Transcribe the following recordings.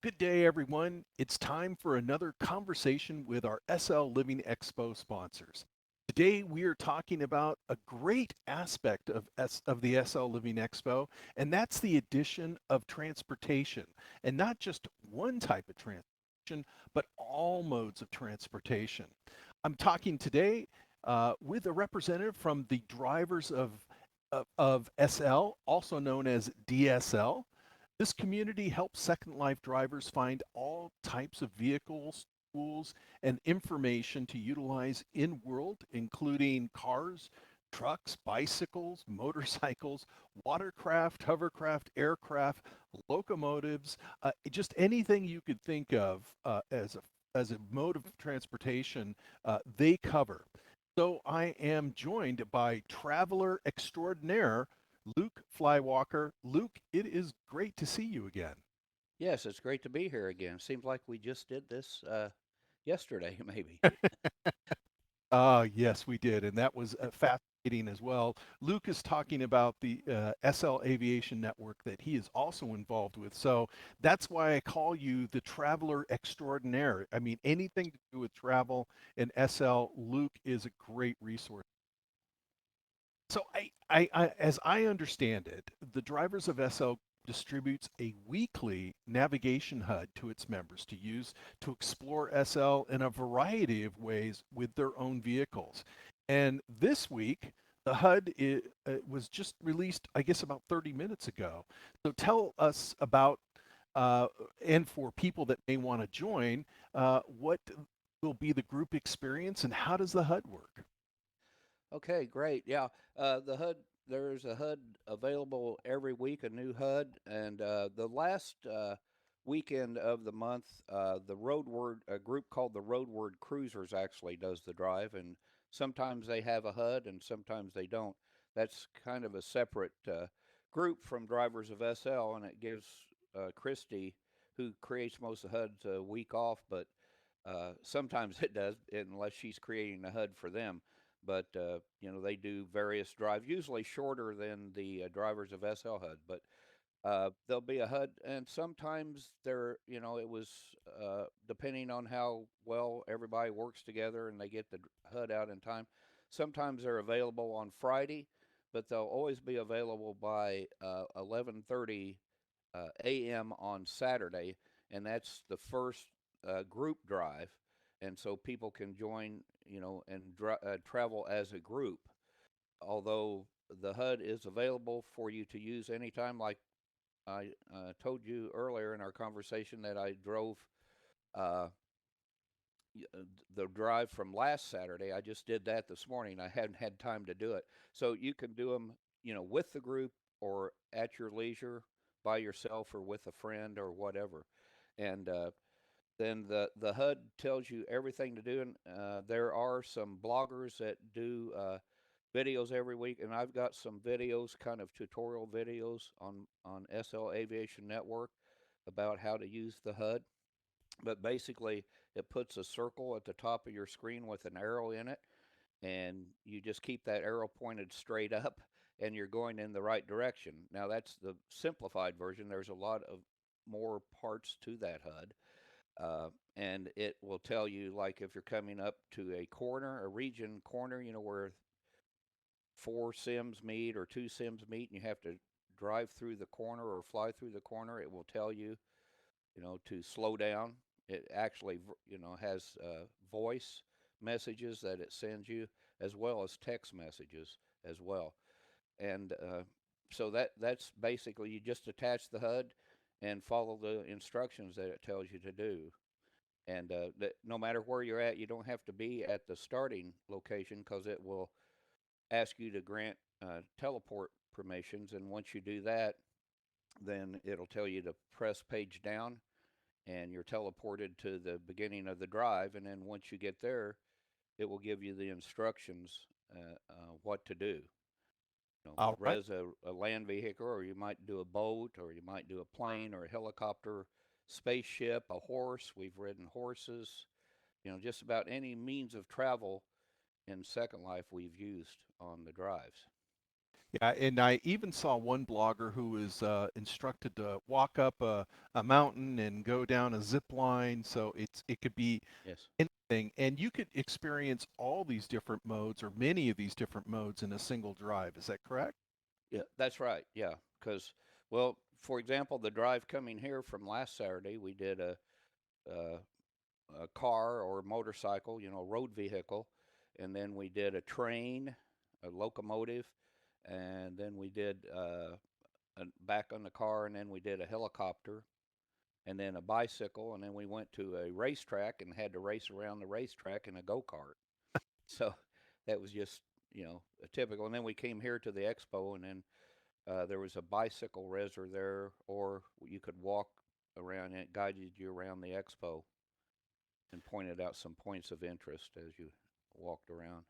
Good day, everyone. It's time for another conversation with our SL Living Expo sponsors. Today, we are talking about a great aspect of the SL Living Expo, and that's the addition of transportation, and not just one type of transportation, but all modes of transportation. I'm talking today with a representative from the drivers of SL, also known as DSL. This community helps Second Life drivers find all types of vehicles, tools, and information to utilize in world, including cars, trucks, bicycles, motorcycles, watercraft, hovercraft, aircraft, locomotives, just anything you could think of as a mode of transportation, they cover. So I am joined by traveler extraordinaire Luke Flywalker. Luke, it is great to see you again. Yes, it's great to be here again. Seems like we just did this yesterday, maybe. Yes, we did, and that was fascinating as well. Luke is talking about the SL Aviation Network that he is also involved with. So that's why I call you the traveler extraordinaire. I mean, anything to do with travel and SL, Luke is a great resource. So as I understand it, the drivers of SL distributes a weekly navigation HUD to its members to use to explore SL in a variety of ways with their own vehicles. And this week, the HUD was just released, I guess, about 30 minutes ago. So tell us about, uh, and for people that may want to join, what will be the group experience and how does the HUD work? Okay, great. Yeah, the HUD. There's a HUD available every week, a new HUD, and the last weekend of the month, the Roadward, a group called the Roadward Cruisers, actually does the drive, and sometimes they have a HUD, and sometimes they don't. That's kind of a separate group from Drivers of SL, and it gives Christy, who creates most of the HUDs, a week off, but sometimes it does, unless she's creating a HUD for them. But they do various drives, usually shorter than the drivers of SL HUD. But there'll be a HUD, and sometimes it was depending on how well everybody works together and they get the HUD out in time. Sometimes they're available on Friday, but they'll always be available by 11:30 a.m. on Saturday, and that's the first group drive, and so people can join, and travel as a group. Although the HUD is available for you to use anytime, like I told you earlier in our conversation that I drove uh, the drive from last Saturday. I just did that this morning. I hadn't had time to do it. So you can do them, with the group or at your leisure by yourself or with a friend or whatever. And then the HUD tells you everything to do. And there are some bloggers that do videos every week, and I've got some videos, kind of tutorial videos on SL Aviation Network about how to use the HUD. But basically, it puts a circle at the top of your screen with an arrow in it, and you just keep that arrow pointed straight up, and you're going in the right direction. Now, that's the simplified version. There's a lot of more parts to that HUD. And it will tell you, like, if you're coming up to a corner, a region corner, where four sims meet or two sims meet, and you have to drive through the corner or fly through the corner, it will tell you, to slow down. It actually, has voice messages that it sends you, as well as text messages as well. And so that's basically, you just attach the HUD and follow the instructions that it tells you to do. And that no matter where you're at, you don't have to be at the starting location, because it will ask you to grant teleport permissions. And once you do that, then it'll tell you to press page down, and you're teleported to the beginning of the drive. And then once you get there, it will give you the instructions, what to do. All right. Res a land vehicle, or you might do a boat, or you might do a plane or a helicopter, spaceship, a horse. We've ridden horses. Just about any means of travel in Second Life we've used on the drives. Yeah, and I even saw one blogger who was instructed to walk up a mountain and go down a zip line. So it could be Yes. anything, and you could experience all these different modes or many of these different modes in a single drive. Is that correct? Yeah, that's right. Yeah, because well, for example, the drive coming here from last Saturday, we did a, a car or motorcycle, road vehicle, and then we did a train, a locomotive, and then we did back on the car, and then we did a helicopter, and then a bicycle, and then we went to a racetrack and had to race around the racetrack in a go kart. So that was just a typical. And then we came here to the expo, and then there was a bicycle resort there, or you could walk around, and it guided you around the expo and pointed out some points of interest as you walked around.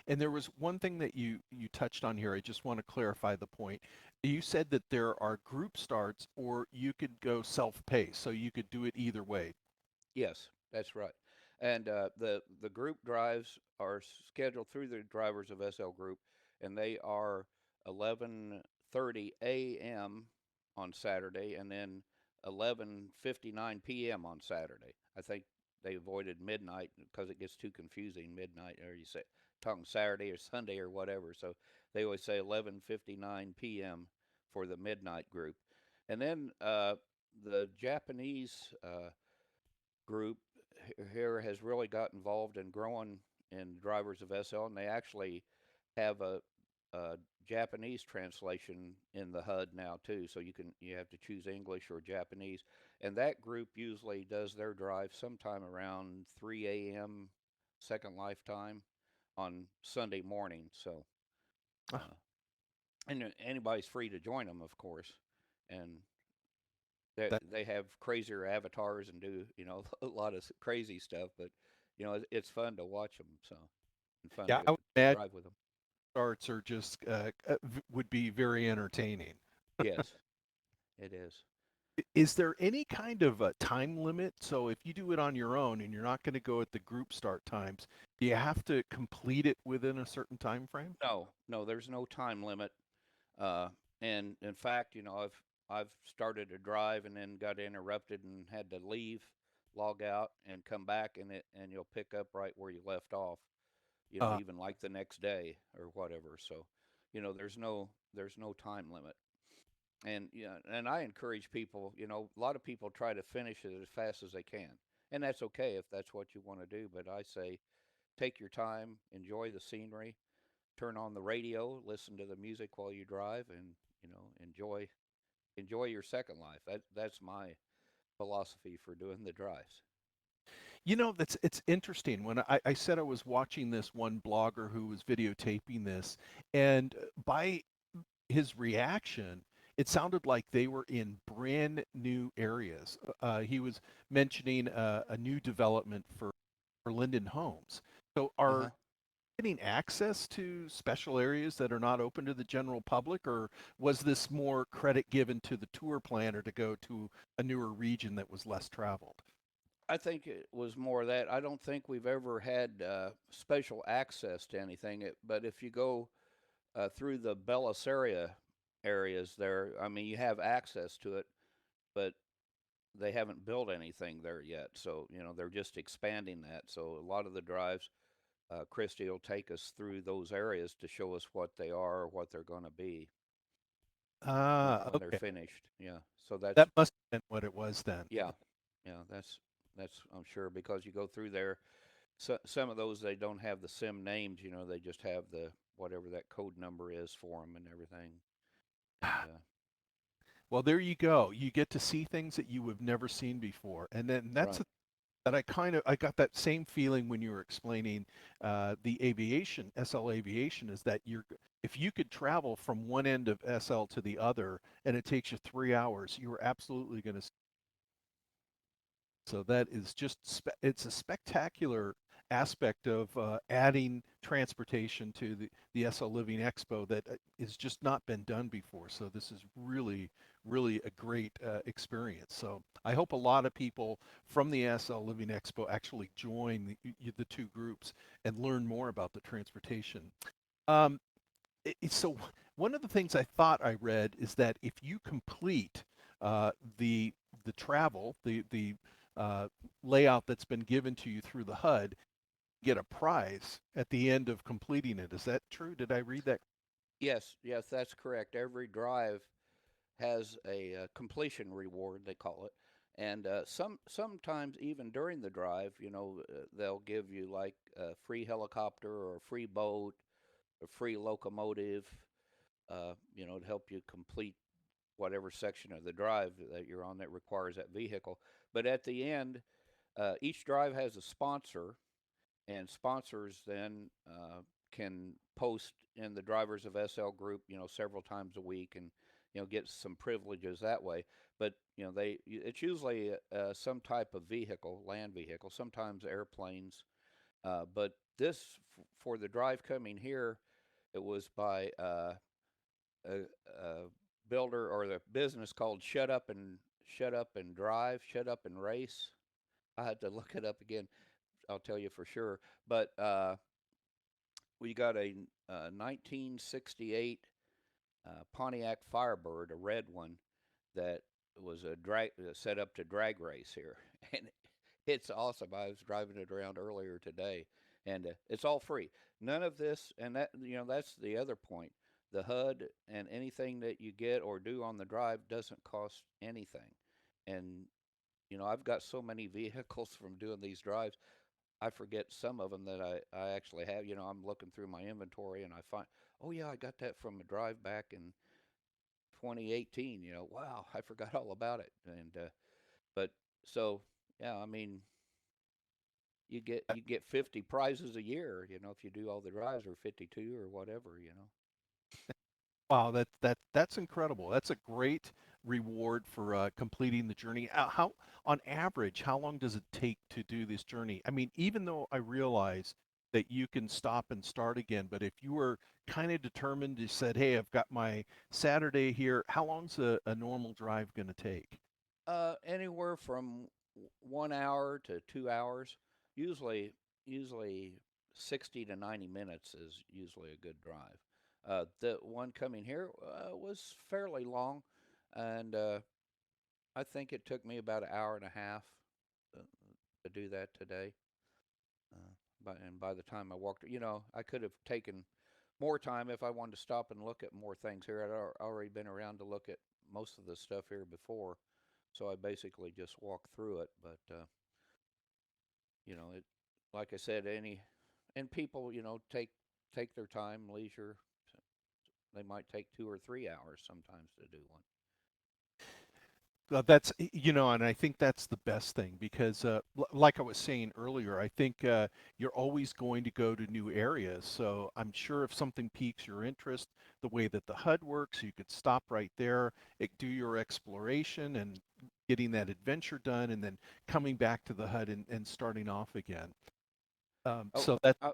And there was one thing that you touched on here. I just want to clarify the point. You said that there are group starts, or you could go self-paced, so you could do it either way. Yes, that's right. And the group drives are scheduled through the drivers of SL Group, and they are 11:30 a.m. on Saturday, and then 11:59 p.m. on Saturday. I think they avoided midnight because it gets too confusing. Midnight, or you say talking Saturday or Sunday or whatever. So they always say 11:59 p.m. for the midnight group, and then the Japanese. Group here has really got involved in growing in drivers of SL, and they actually have a Japanese translation in the HUD now too. So you have to choose English or Japanese, and that group usually does their drive sometime around 3 a.m. Second Lifetime on Sunday morning. So uh, and anybody's free to join them, of course, and That they have crazier avatars and do a lot of crazy stuff, but it's fun to watch them. So and fun yeah, I would to imagine drive with them. starts are just would be very entertaining. Yes, it is. Is there any kind of a time limit? So if you do it on your own and you're not going to go at the group start times, do you have to complete it within a certain time frame? No, no, there's no time limit. Uh, and in fact, I've started to drive and then got interrupted and had to leave, log out, and come back, and you'll pick up right where you left off. Uh, Even like the next day or whatever. So, there's no time limit. And and I encourage people. A lot of people try to finish it as fast as they can, and that's okay if that's what you want to do. But I say, take your time, enjoy the scenery, turn on the radio, listen to the music while you drive, and enjoy your second life. That's my philosophy for doing the drives. that's it's interesting. When I said I was watching this one blogger who was videotaping this, and by his reaction, it sounded like they were in brand new areas. He was mentioning a new development for Linden Homes. So Uh huh. are getting access to special areas that are not open to the general public, or was this more credit given to the tour planner to go to a newer region that was less traveled? I think it was more of that. I don't think we've ever had special access to anything. But if you go through the Belissaria areas there, I mean, you have access to it, but they haven't built anything there yet. So, they're just expanding that. So, a lot of the drives, Christy will take us through those areas to show us what they are or what they're going to be Ah, when they're okay. finished. Yeah. So That must have been what it was then. yeah, yeah, that's I'm sure because you go through there. So, some of those they don't have the sim names. They just have the whatever that code number is for them and everything. And Well, there you go. You get to see things that you have never seen before, and then that's right. that I got that same feeling when you were explaining the aviation, SL aviation, is that if you could travel from one end of SL to the other and it takes you 3 hours, you are absolutely going to. So that is just it's a spectacular aspect of adding transportation to the SL Living Expo that has just not been done before. So this is really, really a great experience. So I hope a lot of people from the SL Living Expo actually join the two groups and learn more about the transportation. Um, so one of the things I thought I read is that if you complete uh, the the travel, the uh, layout that's been given to you through the HUD, get a prize at the end of completing it. Is that true? Did I read that? Yes, yes, that's correct. Every drive has a completion reward, they call it, and sometimes even during the drive, they'll give you like a free helicopter or a free boat, a free locomotive, to help you complete whatever section of the drive that you're on that requires that vehicle. But at the end, each drive has a sponsor, and sponsors then can post in the drivers of SL group, several times a week, and get some privileges that way. But it's usually some type of vehicle, land vehicle, sometimes airplanes. But this for the drive coming here, it was by a builder or the business called Shut Up and Race. I had to look it up again. I'll tell you for sure. But we got a 1968 Pontiac Firebird, a red one that was a drag set up to drag race here, and it's awesome. I was driving it around earlier today, and it's all free. None of this, and that's the other point. The HUD and anything that you get or do on the drive doesn't cost anything, and I've got so many vehicles from doing these drives. I forget some of them that I actually have. I'm looking through my inventory and I find, oh yeah, I got that from a drive back in 2018. Wow, I forgot all about it. And but so yeah, I mean, you get 50 prizes a year. If you do all the drives, or 52 or whatever. Wow, that's incredible. That's a great reward for completing the journey. How, on average, how long does it take to do this journey? I mean, even though I realize that you can stop and start again, but if you were kind of determined, you said, "Hey, I've got my Saturday here," how long's a normal drive going to take? Anywhere from 1 hour to 2 hours. Usually 60 to 90 minutes is usually a good drive. The one coming here was fairly long, and I think it took me about an hour and a half uh, to do that today. By the time I walked, I could have taken more time if I wanted to stop and look at more things here. I'd already been around to look at most of the stuff here before, so I basically just walked through it. But it, like I said, and people, take their time, leisure. They might take 2 or 3 hours sometimes to do one. That's and I think that's the best thing because, like I was saying earlier, I think you're always going to go to new areas. So I'm sure if something piques your interest, the way that the HUD works, you could stop right there, do your exploration, and getting that adventure done, and then coming back to the HUD and starting off again. Oh, So that I,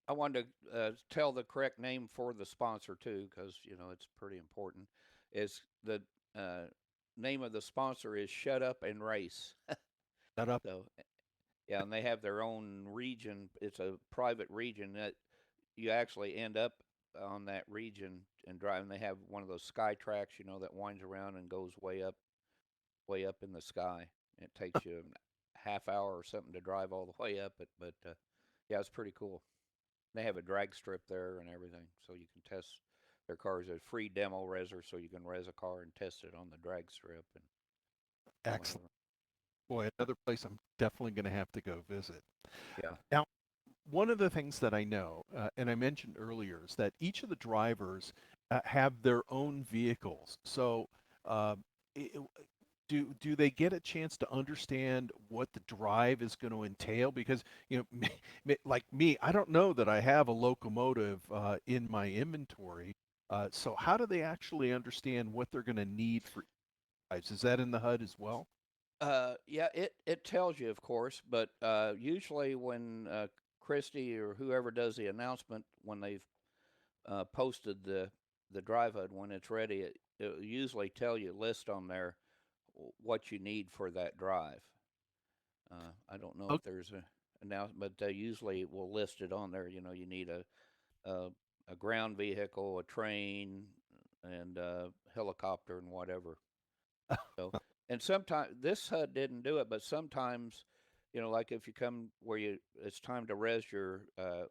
I wanted to tell the correct name for the sponsor too, because it's pretty important. Is the uh, name of the sponsor is Shut Up and Race. that up. So yeah, and they have their own region. It's a private region that you actually end up on that region and drive. And they have one of those sky tracks, that winds around and goes way up in the sky. It takes you a half hour or something to drive all the way up it, but yeah, it's pretty cool. They have a drag strip there and everything, so you can test their cars. A free demo reser, so you can res a car and test it on the drag strip and Excellent. whatever. Boy, another place I'm definitely going to have to go visit. Yeah. Now, one of the things that I know, and I mentioned earlier, is that each of the drivers have their own vehicles. So, uh, i- do they get a chance to understand what the drive is going to entail? Because like me, I don't know that I have a locomotive in my inventory. So, how do they actually understand what they're going to need for drives? Is that in the HUD as well? Yeah, it tells you, of course, but usually when Christy or whoever does the announcement when they've posted the drive HUD when it's ready, it usually tell you list on there what you need for that drive. I don't know if there's a announcement, but they usually will list it on there. You need a a ground vehicle, a train, and helicopter and whatever. So, and sometimes this HUD didn't do it, but sometimes, like if you come where it's time to res your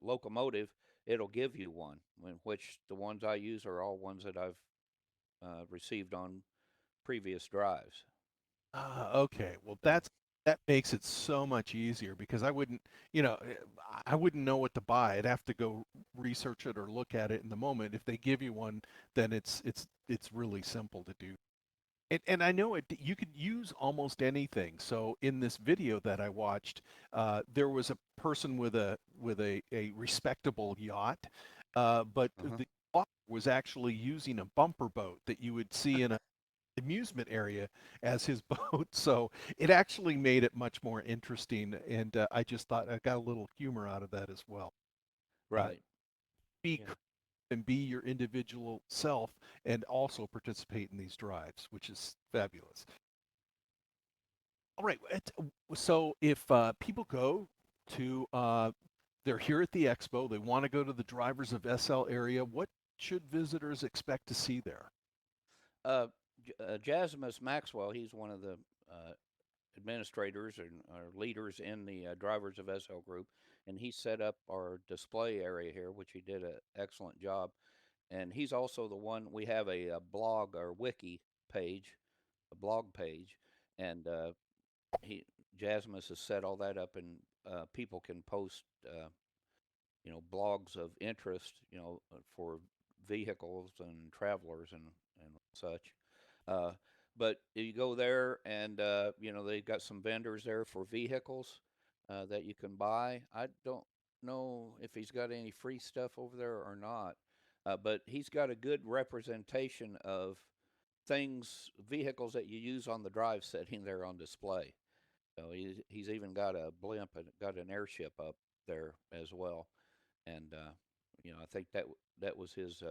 locomotive, it'll give you one. Which the ones I use are all ones that I've received on previous drives. Okay. Well, So, that makes it so much easier because I wouldn't, I wouldn't know what to buy. I'd have to go research it or look at it in the moment. If they give you one, then it's really simple to do. And I know you could use almost anything. So in this video that I watched, there was a person with a respectable yacht, but uh-huh. the yacht was actually using a bumper boat that you would see in a amusement area as his boat. So it actually made it much more interesting. And I just thought I got a little humor out of that as well. Uh, Right. be Yeah. creative and be your individual self and also participate in these drives, which is fabulous. All right. So if people go to, they're here at the expo, they want to go to the drivers of SL area, what should visitors expect to see there? Uh, Jasmus Maxwell, he's one of the administrators and or leaders in the drivers of SL Group, and he set up our display area here, which he did an excellent job. And he's also the one we have a blog or wiki page, a blog page, and he Jasmus has set all that up, and people can post blogs of interest, for vehicles and travelers and such. Uh, but you go there, and they've got some vendors there for vehicles that you can buy. I don't know if he's got any free stuff over there or not, but he's got a good representation of vehicles that you use on the drive setting there on display. So he's even got a blimp and got an airship up there as well. And I think that was his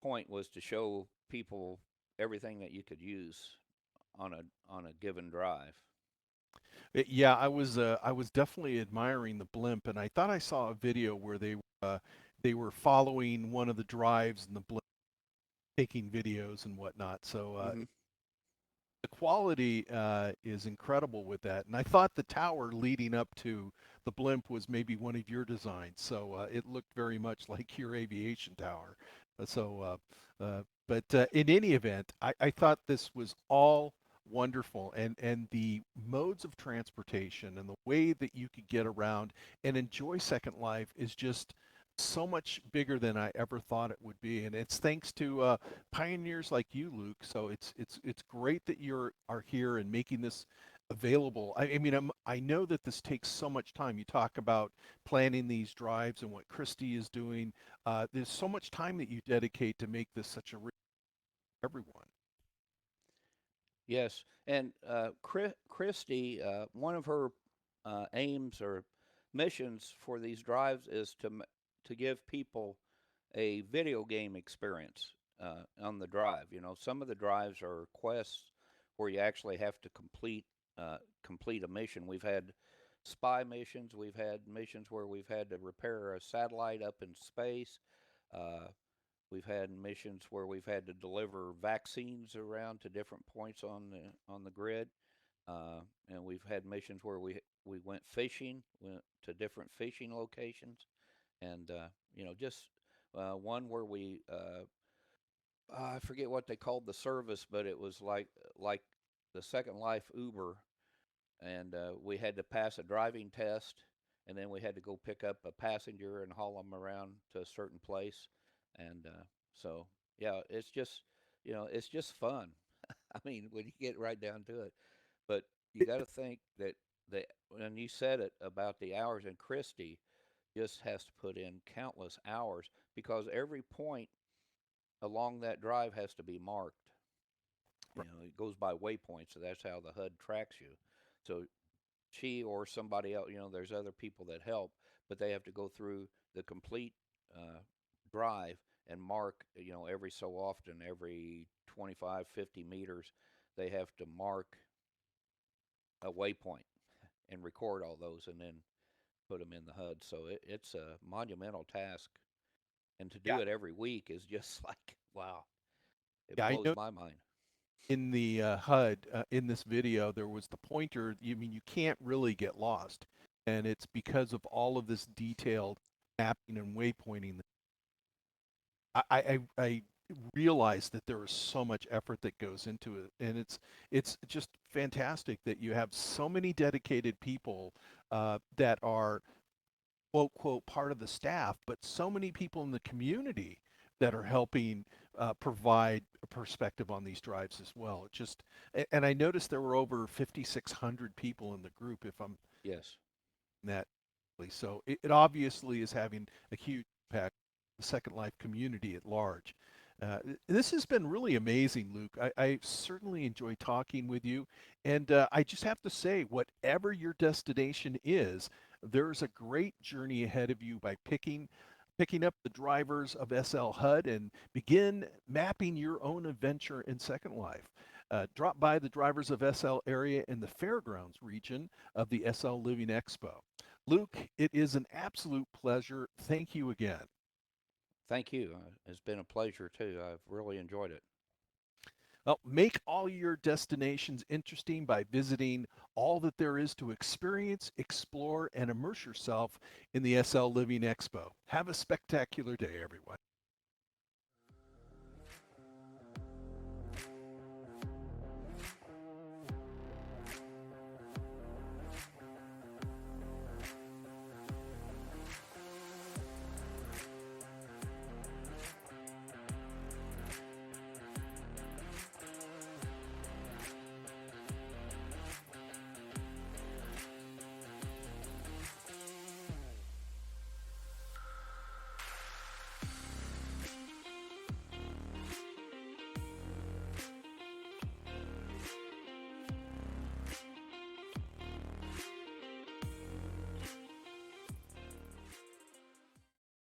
point, was to show people everything that you could use on a given drive. Yeah, I was definitely admiring the blimp, and I thought I saw a video where they were following one of the drives and the blimp taking videos and whatnot. So Hmm. the quality is incredible with that. And I thought the tower leading up to the blimp was maybe one of your designs. So it looked very much like your aviation tower. But in any event, I thought this was all wonderful. And the modes of transportation and the way that you could get around and enjoy Second Life is just so much bigger than I ever thought it would be. And it's thanks to pioneers like you, Luke. So it's great that you are here and making this available. I mean, I know that this takes so much time. You talk about planning these drives and what Christy is doing. There's so much time that you dedicate to make this such a reach for everyone. Yes, and Christy, one of her aims or missions for these drives is to give people a video game experience on the drive. Some of the drives are quests where you actually have to complete a mission. We've had spy missions. We've had missions where we've had to repair a satellite up in space. Uh, we've had missions where we've had to deliver vaccines around to different points on the grid. And we've had missions where we went fishing, went to different fishing locations, and just one where I forget what they called the service, but it was like the Second Life Uber, and we had to pass a driving test, and then we had to go pick up a passenger and haul them around to a certain place, and so yeah, it's just fun. I mean, when you get right down to it, but you got to think that when you said it about the hours, and Christie just has to put in countless hours because every point along that drive has to be marked. It goes by waypoints, so that's how the HUD tracks you. So she or somebody else, there's other people that help, but they have to go through the complete uh, drive and mark, every so often, every 25, 50 meters, they have to mark a waypoint and record all those and then put them in the HUD. So it's a monumental task. And to Yeah. do it every week is just like, wow. It Yeah, I blows know my mind. in the HUD in this video there was the pointer. You mean you can't really get lost, and it's because of all of this detailed mapping and waypointing. I realize that there is so much effort that goes into it, and it's just fantastic that you have so many dedicated people that are quote quote part of the staff, but so many people in the community that are helping provide a perspective on these drives as well. It just and I noticed there were over 5,600 people in the group, if I'm Yes. that. So it obviously is having a huge impact on the Second Life community at large. This has been really amazing, Luke. I certainly enjoy talking with you. And I just have to say, whatever your destination is, there's a great journey ahead of you by picking up the drivers of SL HUD and begin mapping your own adventure in Second Life. Drop by the drivers of SL area in the fairgrounds region of the SL Living Expo. Luke, it is an absolute pleasure. Thank you again. Thank you. It's been a pleasure too. I've really enjoyed it. Well, make all your destinations interesting by visiting all that there is to experience, explore, and immerse yourself in the SL Living Expo. Have a spectacular day, everyone.